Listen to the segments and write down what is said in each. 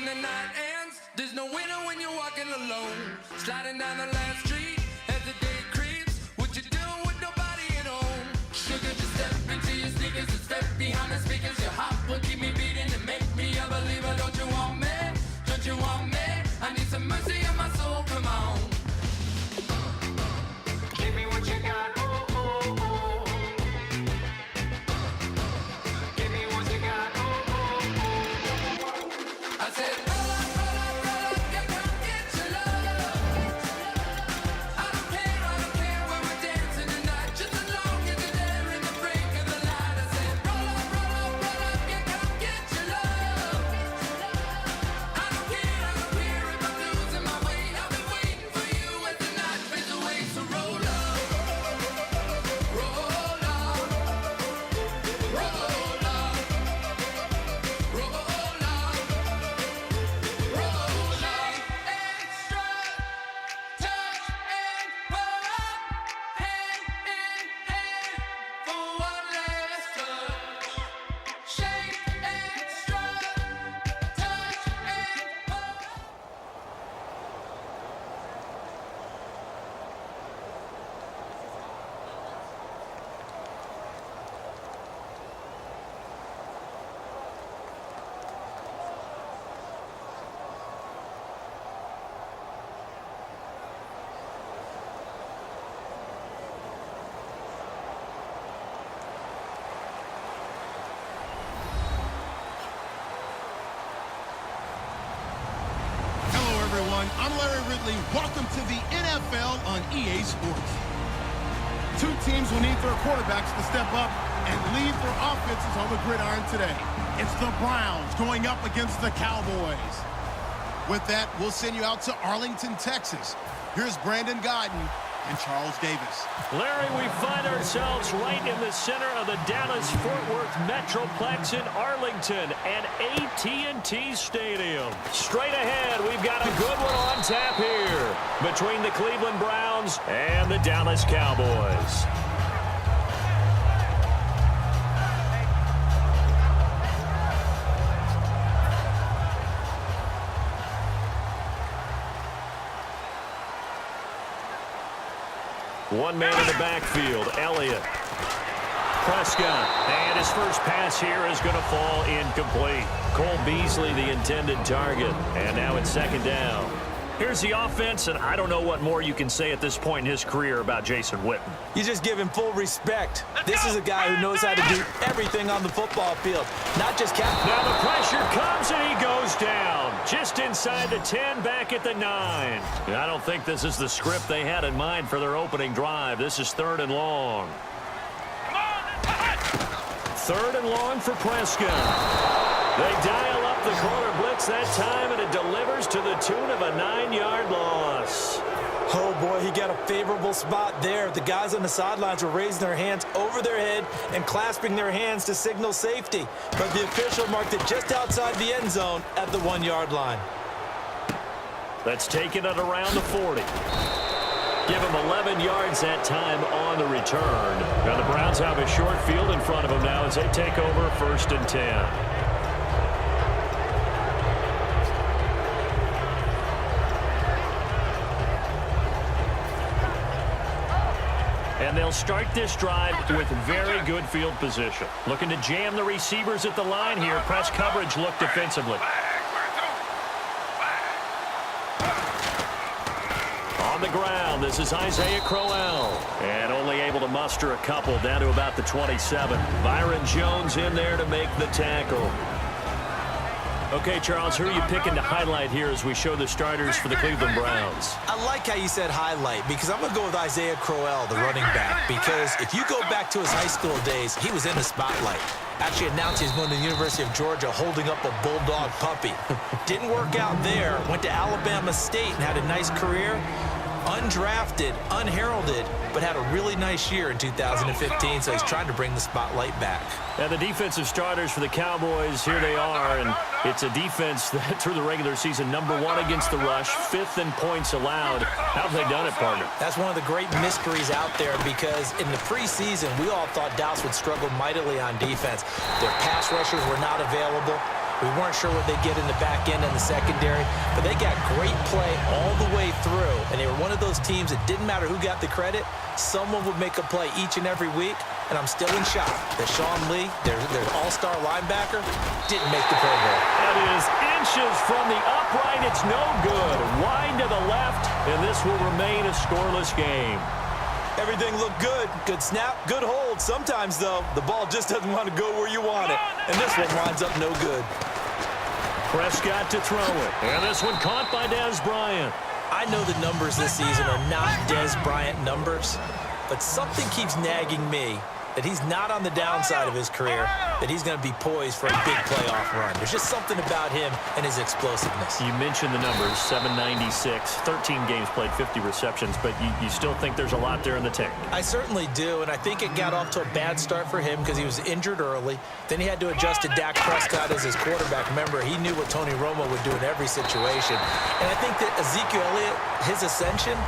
when the night ends. There's no winner when you're walking alone. Sliding down the last street as the day creeps. What you doing with nobody at home? Sugar, just step into your sneakers and step behind the speakers. Your heart will keep me beating and make me a believer. Don't you want me? Don't you want me? I need some mercy on my soul, come on. Give me what you got, oh, oh, oh. Give me what you got, oh, oh, oh. I said, roll up, yeah, come get your love. I don't care where we're dancing tonight, just as long as you're there in the break of the light. I said, roll up, yeah, come get your love. I don't care if I'm losing my way. I've been waiting for you as the night fades away. So roll up, roll up, roll up, roll up, roll up. Extra, touch and pull up, hand in hand for one last touch. Shake extra, touch and pull up. Hello, everyone. I'm Larry Ridley. Welcome to the NFL on EA Sports. Two teams will need their quarterbacks to step up and lead their offenses on the gridiron today. It's the Browns going up against the Cowboys. With that, we'll send you out to Arlington, Texas. Here's Brandon Godden and Charles Davis. Larry, we find ourselves right in the center of the Dallas-Fort Worth Metroplex in Arlington and AT&T Stadium. Straight ahead, we've got a good one on tap here between the Cleveland Browns and the Dallas Cowboys. One man in the backfield, Elliott. Prescott, and his first pass here is going to fall incomplete. Cole Beasley, the intended target, and now it's second down. Here's the offense, and I don't know what more you can say at this point in his career about Jason Witten. You just give him full respect. This is a guy who knows how to do everything on the football field, not just catch. Now the pressure comes, and he goes down. Just inside the 10, back at the 9. I don't think this is the script they had in mind for their opening drive. This is 3rd and long. 3rd and long for Prescott. They dial up the corner blitz that time, and it delivers to the tune of a 9-yard loss. Oh, boy, he got a favorable spot there. The guys on the sidelines were raising their hands over their head and clasping their hands to signal safety. But the official marked it just outside the end zone at the 1-yard line. Let's take it at around the 40. Give him 11 yards that time on the return. Now the Browns have a short field in front of them now as they take over 1st and 10. And they'll start this drive with very good field position. Looking to jam the receivers at the line here. Press coverage look defensively. On the ground, this is Isaiah Crowell. And only able to muster a couple down to about the 27. Byron Jones in there to make the tackle. Okay, Charles, who are you picking to highlight here as we show the starters for the Cleveland Browns? I like how you said highlight because I'm going to go with Isaiah Crowell, the running back, because if you go back to his high school days, he was in the spotlight. Actually announced he's going to the University of Georgia holding up a bulldog puppy. Didn't work out there. Went to Alabama State and had a nice career. Undrafted, unheralded, but had a really nice year in 2015, so he's trying to bring the spotlight back. And the defensive starters for the Cowboys, here they are, and it's a defense that through the regular season, #1 against the rush, 5th in points allowed. How have they done it, partner? That's one of the great mysteries out there because in the preseason, we all thought Dallas would struggle mightily on defense. Their pass rushers were not available. We weren't sure what they'd get in the back end and the secondary, but they got great play all the way through, and they were one of those teams that didn't matter who got the credit. Someone would make a play each and every week, and I'm still in shock that Sean Lee, their all-star linebacker, didn't make the Pro Bowl. That is inches from the upright. It's no good. Wide to the left, and this will remain a scoreless game. Everything looked good. Good snap, good hold. Sometimes, though, the ball just doesn't want to go where you want it. And this one winds up no good. Prescott to throw it. And this one caught by Dez Bryant. I know the numbers this season are not Dez Bryant numbers, but something keeps nagging me that he's not on the downside of his career, that he's going to be poised for a big playoff run. There's just something about him and his explosiveness. You mentioned the numbers, 796, 13 games played, 50 receptions, but you still think there's a lot there in the tank. I certainly do, and I think it got off to a bad start for him because he was injured early. Then he had to adjust to Dak Prescott as his quarterback. Remember, he knew what Tony Romo would do in every situation. And I think that Ezekiel Elliott, his ascension,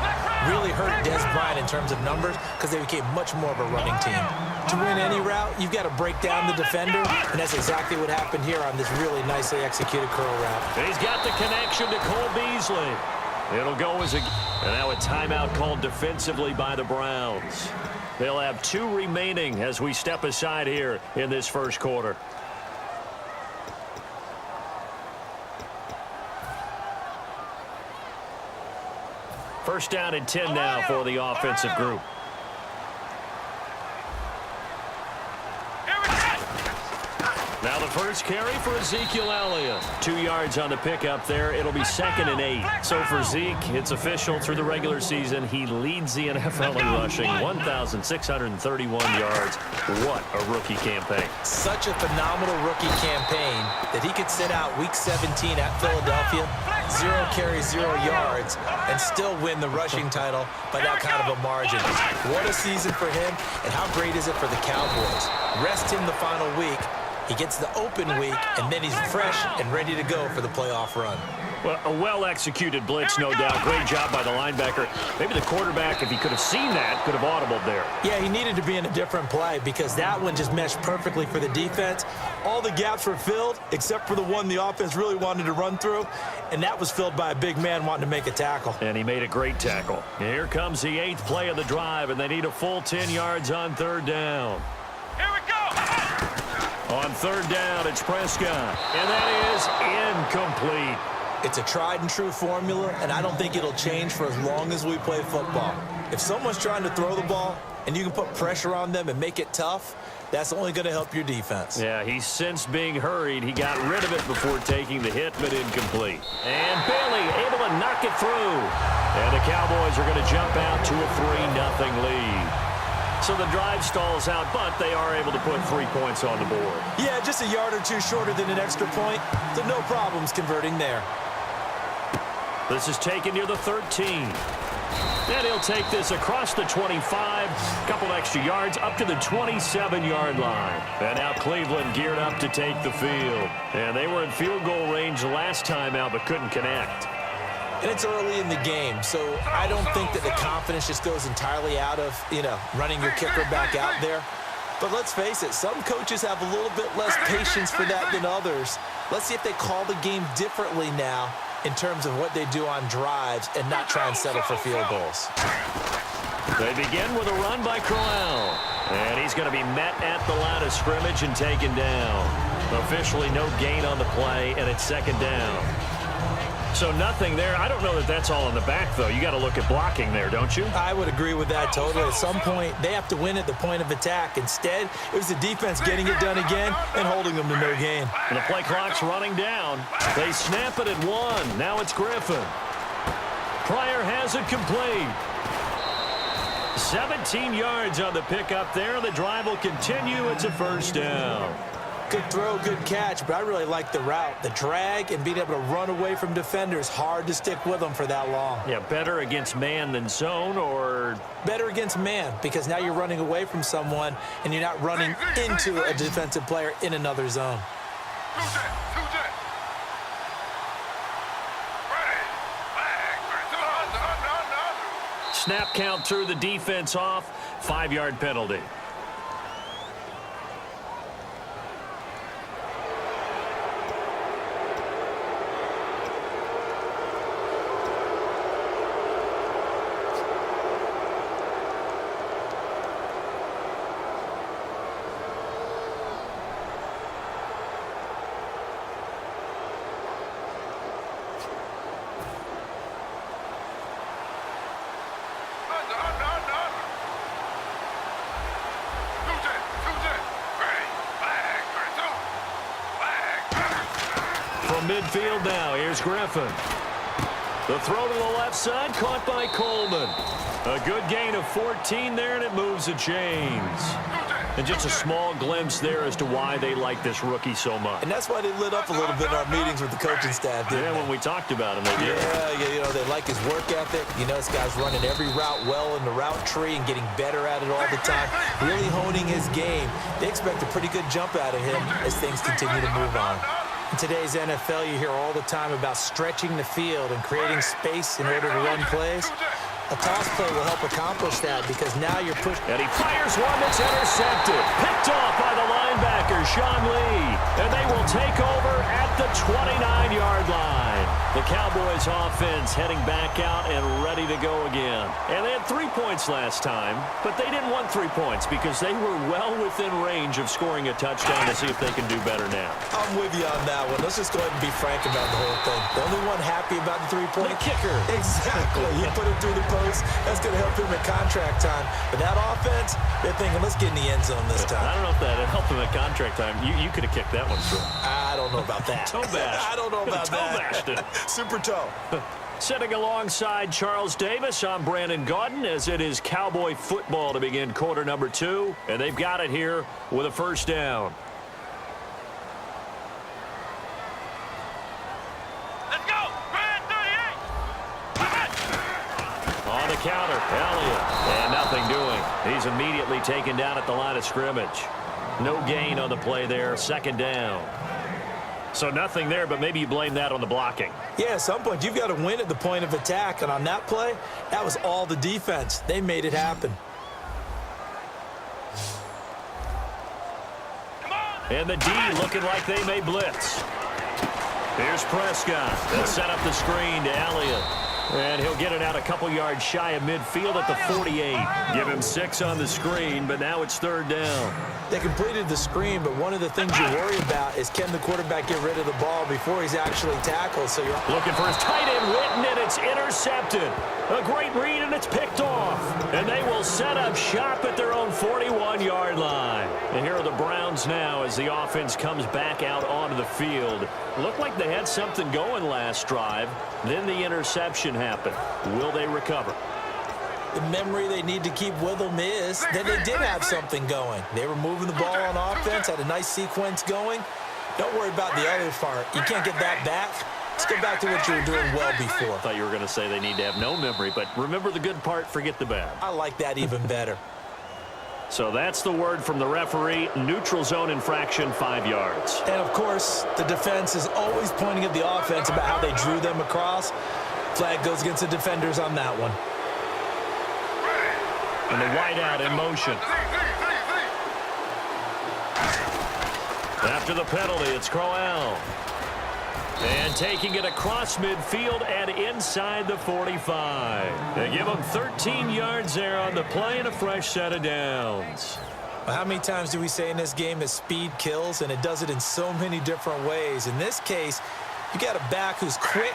really hurt Dez Bryant in terms of numbers because they became much more of a running team. To win any route, you've got to break down the defender, and that's exactly what happened here on this really nicely executed curl route. He's got the connection to Cole Beasley. It'll go as and now a timeout called defensively by the Browns. They'll have 2 remaining as we step aside here in this first quarter. First down and 10 now for the offensive group. Now the first carry for Ezekiel Elliott. 2 yards on the pickup there. It'll be 2nd and 8. So for Zeke, it's official through the regular season. He leads the NFL in rushing, 1,631 yards. What a rookie campaign. Such a phenomenal rookie campaign that he could sit out Week 17 at Philadelphia, 0 carries, 0 yards, and still win the rushing title by that kind of a margin. What a season for him, and how great is it for the Cowboys? Rest him the final week. He gets the open week, and then he's fresh and ready to go for the playoff run. Well, a well-executed blitz, no doubt. Great job by the linebacker. Maybe the quarterback, if he could have seen that, could have audibled there. Yeah, he needed to be in a different play because that one just meshed perfectly for the defense. All the gaps were filled except for the one the offense really wanted to run through, and that was filled by a big man wanting to make a tackle. And he made a great tackle. And here comes the 8th play of the drive, and they need a full 10 yards on 3rd down. Here we go. On 3rd down, it's Prescott, and that is incomplete. It's a tried-and-true formula, and I don't think it'll change for as long as we play football. If someone's trying to throw the ball and you can put pressure on them and make it tough, that's only going to help your defense. Yeah, he sensed being hurried. He got rid of it before taking the hit, but incomplete. And Bailey able to knock it through. And the Cowboys are going to jump out to a 3-0 lead. So the drive stalls out, but they are able to put 3 points on the board. Yeah, just a yard or 2 shorter than an extra point, so no problems converting there. This is taken near the 13. And he'll take this across the 25, a couple extra yards up to the 27-yard line. And now Cleveland geared up to take the field. And they were in field goal range last time out, but couldn't connect. And it's early in the game, so I don't think that the confidence just goes entirely out of, running your kicker back out there. But let's face it, some coaches have a little bit less patience for that than others. Let's see if they call the game differently now in terms of what they do on drives and not try and settle for field goals. They begin with a run by Crowell. And he's going to be met at the line of scrimmage and taken down. Officially no gain on the play, and it's 2nd down. So nothing there. I don't know that that's all in the back, though. You got to look at blocking there, don't you? I would agree with that totally. At some point, they have to win at the point of attack. Instead, it was the defense getting it done again and holding them to no gain. And the play clock's running down. They snap it at 1. Now it's Griffin. Pryor has it complete. 17 yards on the pickup there. The drive will continue. It's a 1st down. Good throw, good catch, but I really like the route. The drag and being able to run away from defenders, hard to stick with them for that long. Yeah, better against man than zone, or? Better against man, because now you're running away from someone and you're not running into a defensive player in another zone. Snap count threw the defense off. 5-yard penalty. from midfield now. Here's Griffin. The throw to the left side, caught by Coleman. A good gain of 14 there, and it moves the chains. And just a small glimpse there as to why they like this rookie so much. And that's why they lit up a little bit in our meetings with the coaching staff, didn't they? When we talked about him, they did. Yeah, they like his work ethic. This guy's running every route well in the route tree and getting better at it all the time, really honing his game. They expect a pretty good jump out of him as things continue to move on. In today's NFL, you hear all the time about stretching the field and creating space in order to run plays. A toss play will help accomplish that because now you're pushed. And he fires one that's intercepted. Picked off by the linebacker, Sean Lee. And they will take over at the 29-yard line. The Cowboys offense heading back out and ready to go again. And they had 3 points last time, but they didn't want 3 points because they were well within range of scoring a touchdown to see if they can do better now. I'm with you on that one. Let's just go ahead and be frank about the whole thing. The only one happy about the 3-point. The kicker. Exactly. You put it through the post. That's going to help him at contract time. But that offense, they're thinking, let's get in the end zone this time. I don't know if that helped him at contract time. You could have kicked that one through. I don't know about that. Toe bash. I don't know about that. Toe bashed it. Super toe. Sitting alongside Charles Davis, I'm Brandon Gaudin as it is Cowboy football to begin quarter number 2. And they've got it here with a first down. Let's go! Brad 38! On the counter, Elliott. And nothing doing. He's immediately taken down at the line of scrimmage. No gain on the play there. Second down. So nothing there, but maybe you blame that on the blocking. Yeah, at some point, you've got to win at the point of attack. And on that play, that was all the defense. They made it happen. And the D looking like they may blitz. Here's Prescott. They'll set up the screen to Elliott. And he'll get it out a couple yards shy of midfield at the 48. Give him 6 on the screen, but now it's third down. They completed the screen, but one of the things you worry about is can the quarterback get rid of the ball before he's actually tackled? So you're looking for his tight end, Witten, and it's intercepted. A great read, and it's picked off. And they will set up shop at their own 41-yard line. And here are the Browns now as the offense comes back out onto the field. Looked like they had something going last drive. Then the interception happened. Will they recover? The memory they need to keep with them is that they did have something going. They were moving the ball on offense, had a nice sequence going. Don't worry about the other part. You can't get that back. Let's go back to what you were doing well before. I thought you were going to say they need to have no memory, but remember the good part, forget the bad. I like that even better. So that's the word from the referee. Neutral zone infraction, 5 yards. And, of course, the defense is always pointing at the offense about how they drew them across. Flag goes against the defenders on that one. And the wideout in motion. After the penalty, it's Crowell. And taking it across midfield and inside the 45. They give them 13 yards there on the play and a fresh set of downs. Well, how many times do we say in this game that speed kills, and it does it in so many different ways? In this case, you got a back who's quick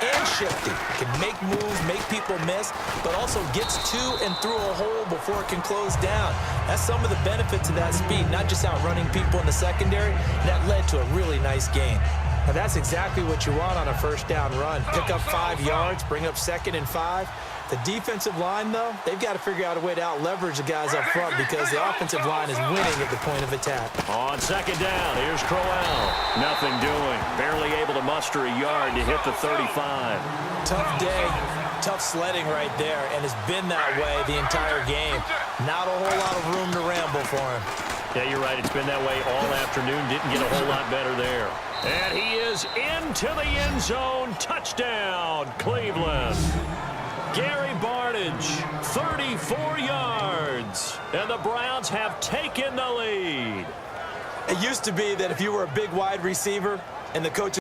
and shifty. Can make moves, make people miss, but also gets to and through a hole before it can close down. That's some of the benefits of that speed, not just outrunning people in the secondary. That led to a really nice gain. Now, that's exactly what you want on a first down run. Pick up 5 yards, bring up 2nd and 5. The defensive line, though, they've got to figure out a way to out-leverage the guys up front because the offensive line is winning at the point of attack. On second down, here's Crowell. Nothing doing. Barely able to muster a yard to hit the 35. Tough day, tough sledding right there, and it's been that way the entire game. Not a whole lot of room to ramble for him. Yeah, you're right. It's been that way all afternoon. Didn't get a whole lot better there. And he is into the end zone. Touchdown, Cleveland. Gary Barnidge, 34 yards. And the Browns have taken the lead. It used to be that if you were a big wide receiver and the coach